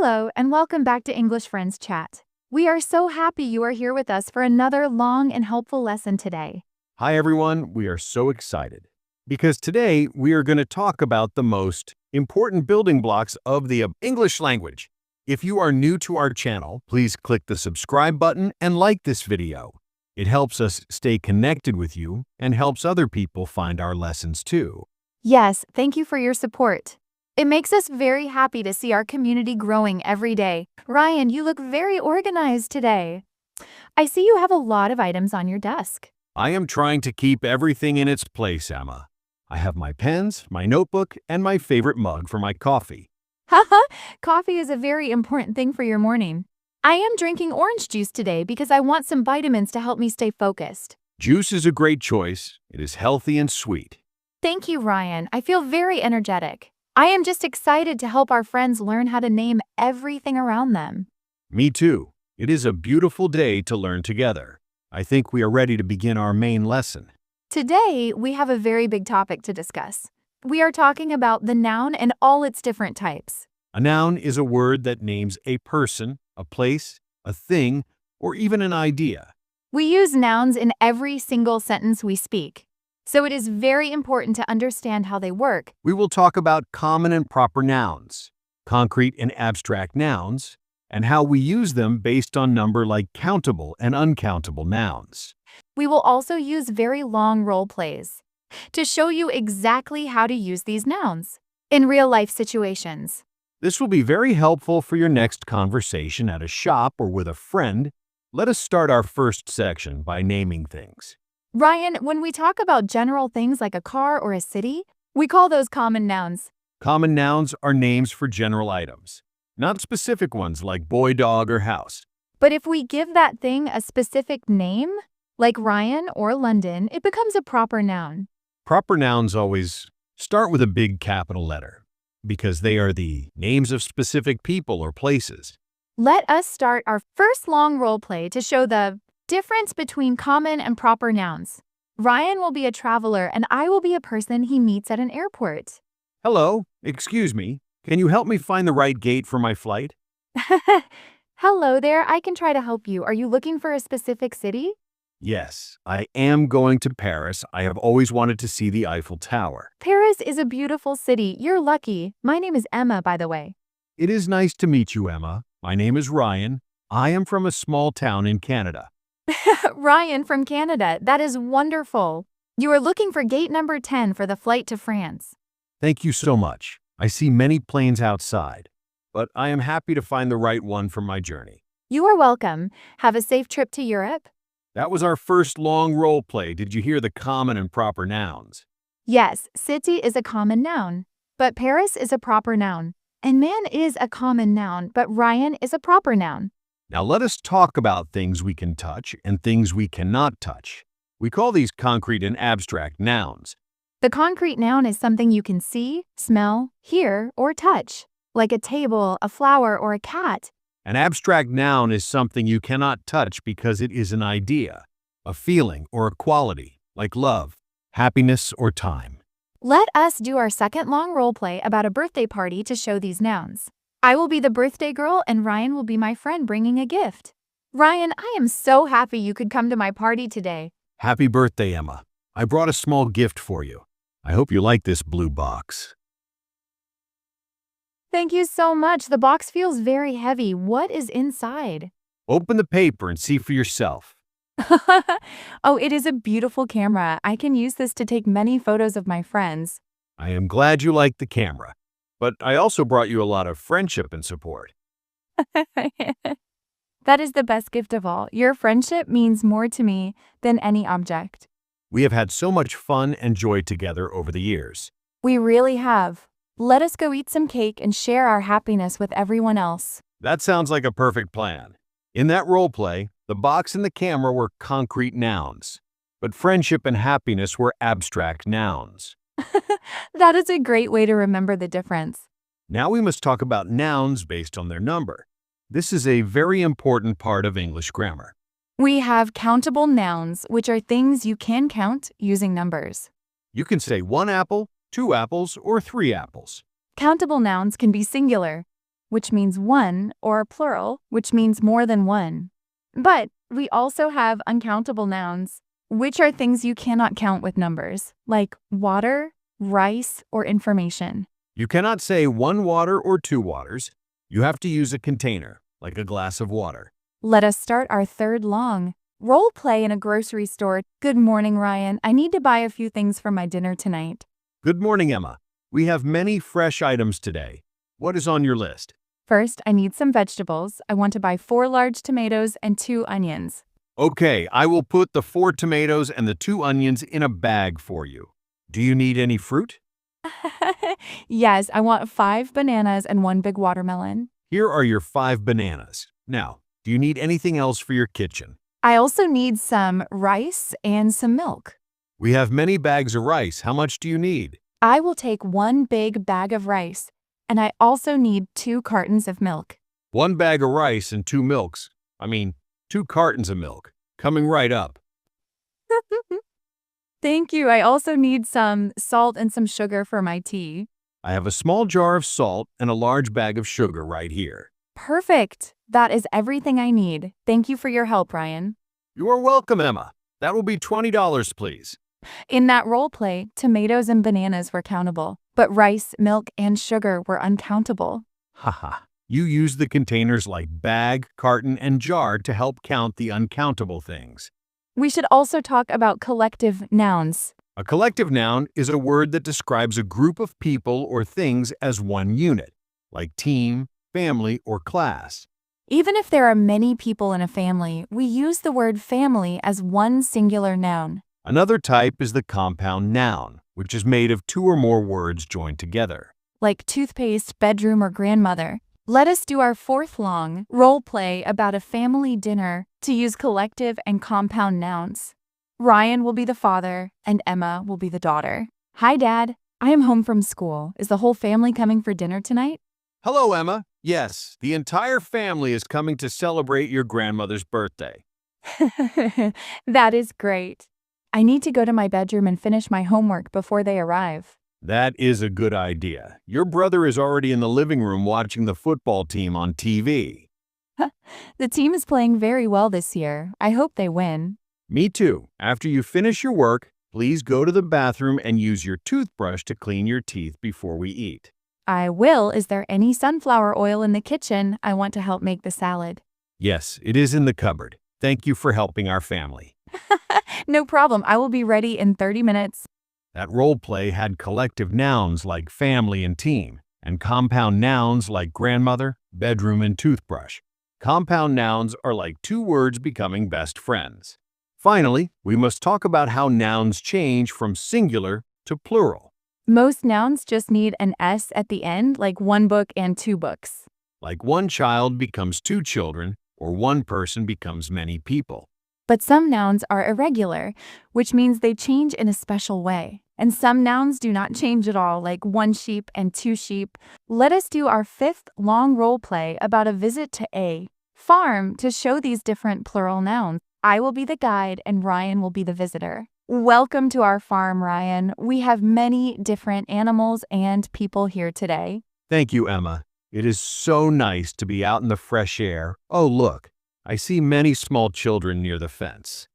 Hello, and welcome back to English Friends Chat. We are so happy you are here with us for another long and helpful lesson today. Hi everyone, we are so excited because today we are going to talk about the most important building blocks of the English language. If you are new to our channel, please click the subscribe button and like this video. It helps us stay connected with you and helps other people find our lessons too. Yes, thank you for your support. It makes us very happy to see our community growing every day. Ryan, you look very organized today. I see you have a lot of items on your desk. I am trying to keep everything in its place, Emma. I have my pens, my notebook, and my favorite mug for my coffee. Haha, coffee is a very important thing for your morning. I am drinking orange juice today because I want some vitamins to help me stay focused. Juice is a great choice. It is healthy and sweet. Thank you, Ryan. I feel very energetic. I am just excited to help our friends learn how to name everything around them. Me too. It is a beautiful day to learn together. I think we are ready to begin our main lesson. Today, we have a very big topic to discuss. We are talking about the noun and all its different types. A noun is a word that names a person, a place, a thing, or even an idea. We use nouns in every single sentence we speak, so it is very important to understand how they work. We will talk about common and proper nouns, concrete and abstract nouns, and how we use them based on number like countable and uncountable nouns. We will also use very long role plays to show you exactly how to use these nouns in real-life situations. This will be very helpful for your next conversation at a shop or with a friend. Let us start our first section by naming things. Ryan, when we talk about general things like a car or a city, we call those common nouns. Common nouns are names for general items, not specific ones like boy, dog, or house. But if we give that thing a specific name, like Ryan or London, it becomes a proper noun. Proper nouns always start with a big capital letter because they are the names of specific people or places. Let us start our first long role play to show the difference between common and proper nouns. Ryan will be a traveler and I will be a person he meets at an airport. Hello, excuse me. Can you help me find the right gate for my flight? Hello there, I can try to help you. Are you looking for a specific city? Yes, I am going to Paris. I have always wanted to see the Eiffel Tower. Paris is a beautiful city. You're lucky. My name is Emma, by the way. It is nice to meet you, Emma. My name is Ryan. I am from a small town in Canada. Ryan from Canada. That is wonderful. You are looking for gate number 10 for the flight to France. Thank you so much. I see many planes outside, but I am happy to find the right one for my journey. You are welcome. Have a safe trip to Europe. That was our first long role play. Did you hear the common and proper nouns? Yes, city is a common noun, but Paris is a proper noun. And man is a common noun, but Ryan is a proper noun. Now let us talk about things we can touch and things we cannot touch. We call these concrete and abstract nouns. The concrete noun is something you can see, smell, hear, or touch, like a table, a flower, or a cat. An abstract noun is something you cannot touch because it is an idea, a feeling, or a quality, like love, happiness, or time. Let us do our second long role play about a birthday party to show these nouns. I will be the birthday girl and Ryan will be my friend bringing a gift. Ryan, I am so happy you could come to my party today. Happy birthday, Emma. I brought a small gift for you. I hope you like this blue box. Thank you so much. The box feels very heavy. What is inside? Open the paper and see for yourself. Oh, it is a beautiful camera. I can use this to take many photos of my friends. I am glad you like the camera, but I also brought you a lot of friendship and support. That is the best gift of all. Your friendship means more to me than any object. We have had so much fun and joy together over the years. We really have. Let us go eat some cake and share our happiness with everyone else. That sounds like a perfect plan. In that role play, the box and the camera were concrete nouns, but friendship and happiness were abstract nouns. That is a great way to remember the difference. Now we must talk about nouns based on their number. This is a very important part of English grammar. We have countable nouns, which are things you can count using numbers. You can say 1 apple, 2 apples, or 3 apples. Countable nouns can be singular, which means one, or plural, which means more than one. But we also have uncountable nouns, which are things you cannot count with numbers, like water, rice, or information. You cannot say one water or two waters. You have to use a container, like a glass of water. Let us start our third long role play in a grocery store. Good morning, Ryan. I need to buy a few things for my dinner tonight. Good morning, Emma. We have many fresh items today. What is on your list? First, I need some vegetables. I want to buy 4 large tomatoes and 2 onions. Okay, I will put the 4 tomatoes and the 2 onions in a bag for you. Do you need any fruit? Yes, I want 5 bananas and 1 big watermelon. Here are your 5 bananas. Now, do you need anything else for your kitchen? I also need some rice and some milk. We have many bags of rice. How much do you need? I will take 1 big bag of rice, and I also need 2 cartons of milk. 1 bag of rice and 2 milks. 2 cartons of milk. Coming right up. Thank you. I also need some salt and some sugar for my tea. I have a small jar of salt and a large bag of sugar right here. Perfect. That is everything I need. Thank you for your help, Ryan. You are welcome, Emma. That will be $20, please. In that role play, tomatoes and bananas were countable, but rice, milk, and sugar were uncountable. Haha. You use the containers like bag, carton, and jar to help count the uncountable things. We should also talk about collective nouns. A collective noun is a word that describes a group of people or things as one unit, like team, family, or class. Even if there are many people in a family, we use the word family as one singular noun. Another type is the compound noun, which is made of 2 or more words joined together. Like toothpaste, bedroom, or grandmother. Let us do our 4th long role play about a family dinner to use collective and compound nouns. Ryan will be the father, and Emma will be the daughter. Hi, Dad. I am home from school. Is the whole family coming for dinner tonight? Hello, Emma. Yes, the entire family is coming to celebrate your grandmother's birthday. That is great. I need to go to my bedroom and finish my homework before they arrive. That is a good idea. Your brother is already in the living room watching the football team on TV. The team is playing very well this year. I hope they win. Me too. After you finish your work, please go to the bathroom and use your toothbrush to clean your teeth before we eat. I will. Is there any sunflower oil in the kitchen? I want to help make the salad. Yes, it is in the cupboard. Thank you for helping our family. No problem. I will be ready in 30 minutes. That role play had collective nouns like family and team, and compound nouns like grandmother, bedroom, and toothbrush. Compound nouns are like 2 words becoming best friends. Finally, we must talk about how nouns change from singular to plural. Most nouns just need an S at the end, like 1 book and 2 books. Like 1 child becomes 2 children, or 1 person becomes many people. But some nouns are irregular, which means they change in a special way. And some nouns do not change at all, like 1 sheep and 2 sheep. Let us do our 5th long role play about a visit to a farm to show these different plural nouns. I will be the guide and Ryan will be the visitor. Welcome to our farm, Ryan. We have many different animals and people here today. Thank you, Emma. It is so nice to be out in the fresh air. Oh, look, I see many small children near the fence.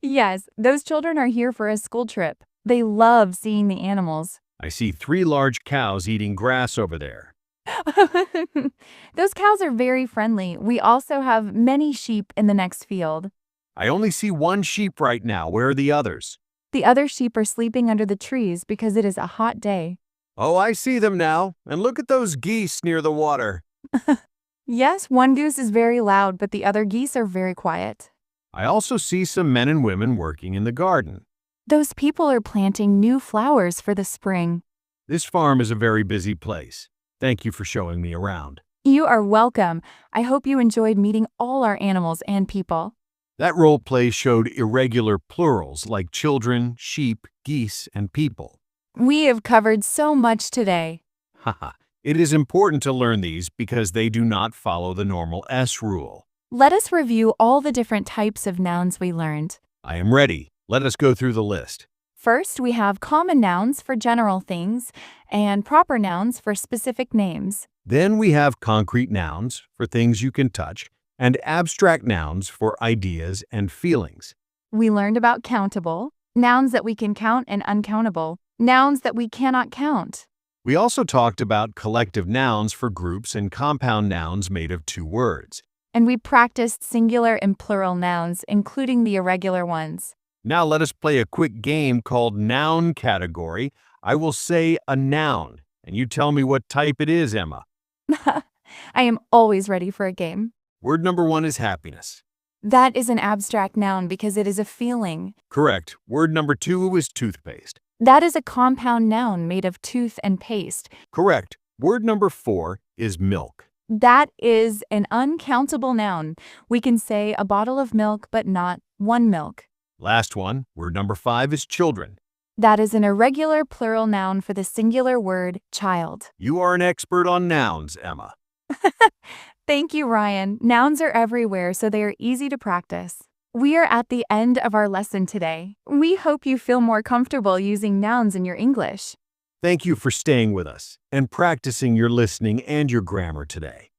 Yes, those children are here for a school trip. They love seeing the animals. I see 3 large cows eating grass over there. Those cows are very friendly. We also have many sheep in the next field. I only see 1 sheep right now. Where are the others? The other sheep are sleeping under the trees because it is a hot day. Oh, I see them now. And look at those geese near the water. Yes, one goose is very loud, but the other geese are very quiet. I also see some men and women working in the garden. Those people are planting new flowers for the spring. This farm is a very busy place. Thank you for showing me around. You are welcome. I hope you enjoyed meeting all our animals and people. That role play showed irregular plurals like children, sheep, geese, and people. We have covered so much today. Haha. It is important to learn these because they do not follow the normal S rule. Let us review all the different types of nouns we learned. I am ready. Let us go through the list. First, we have common nouns for general things and proper nouns for specific names. Then we have concrete nouns for things you can touch and abstract nouns for ideas and feelings. We learned about countable, nouns that we can count, and uncountable, nouns that we cannot count. We also talked about collective nouns for groups and compound nouns made of two words. And we practiced singular and plural nouns, including the irregular ones. Now let us play a quick game called Noun Category. I will say a noun, and you tell me what type it is, Emma. I am always ready for a game. Word number 1 is happiness. That is an abstract noun because it is a feeling. Correct. Word number 2 is toothpaste. That is a compound noun made of tooth and paste. Correct. Word number 4 is milk. That is an uncountable noun. We can say a bottle of milk, but not one milk. Last one, word number 5 is children. That is an irregular plural noun for the singular word child. You are an expert on nouns, Emma. Thank you, Ryan. Nouns are everywhere, so they are easy to practice. We are at the end of our lesson today. We hope you feel more comfortable using nouns in your English. Thank you for staying with us and practicing your listening and your grammar today.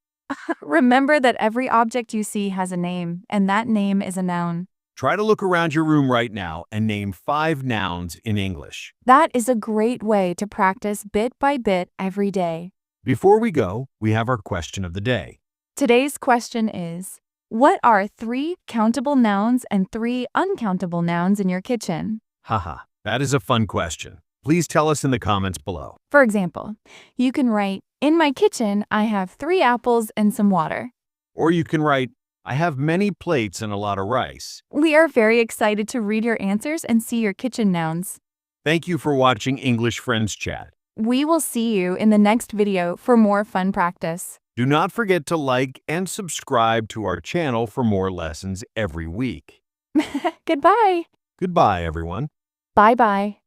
Remember that every object you see has a name, and that name is a noun. Try to look around your room right now and name 5 nouns in English. That is a great way to practice bit by bit every day. Before we go, we have our question of the day. Today's question is, what are 3 countable nouns and 3 uncountable nouns in your kitchen? Haha, that is a fun question. Please tell us in the comments below. For example, you can write, in my kitchen, I have 3 apples and some water. Or you can write, I have many plates and a lot of rice. We are very excited to read your answers and see your kitchen nouns. Thank you for watching English Friends Chat. We will see you in the next video for more fun practice. Do not forget to like and subscribe to our channel for more lessons every week. Goodbye. Goodbye, everyone. Bye-bye.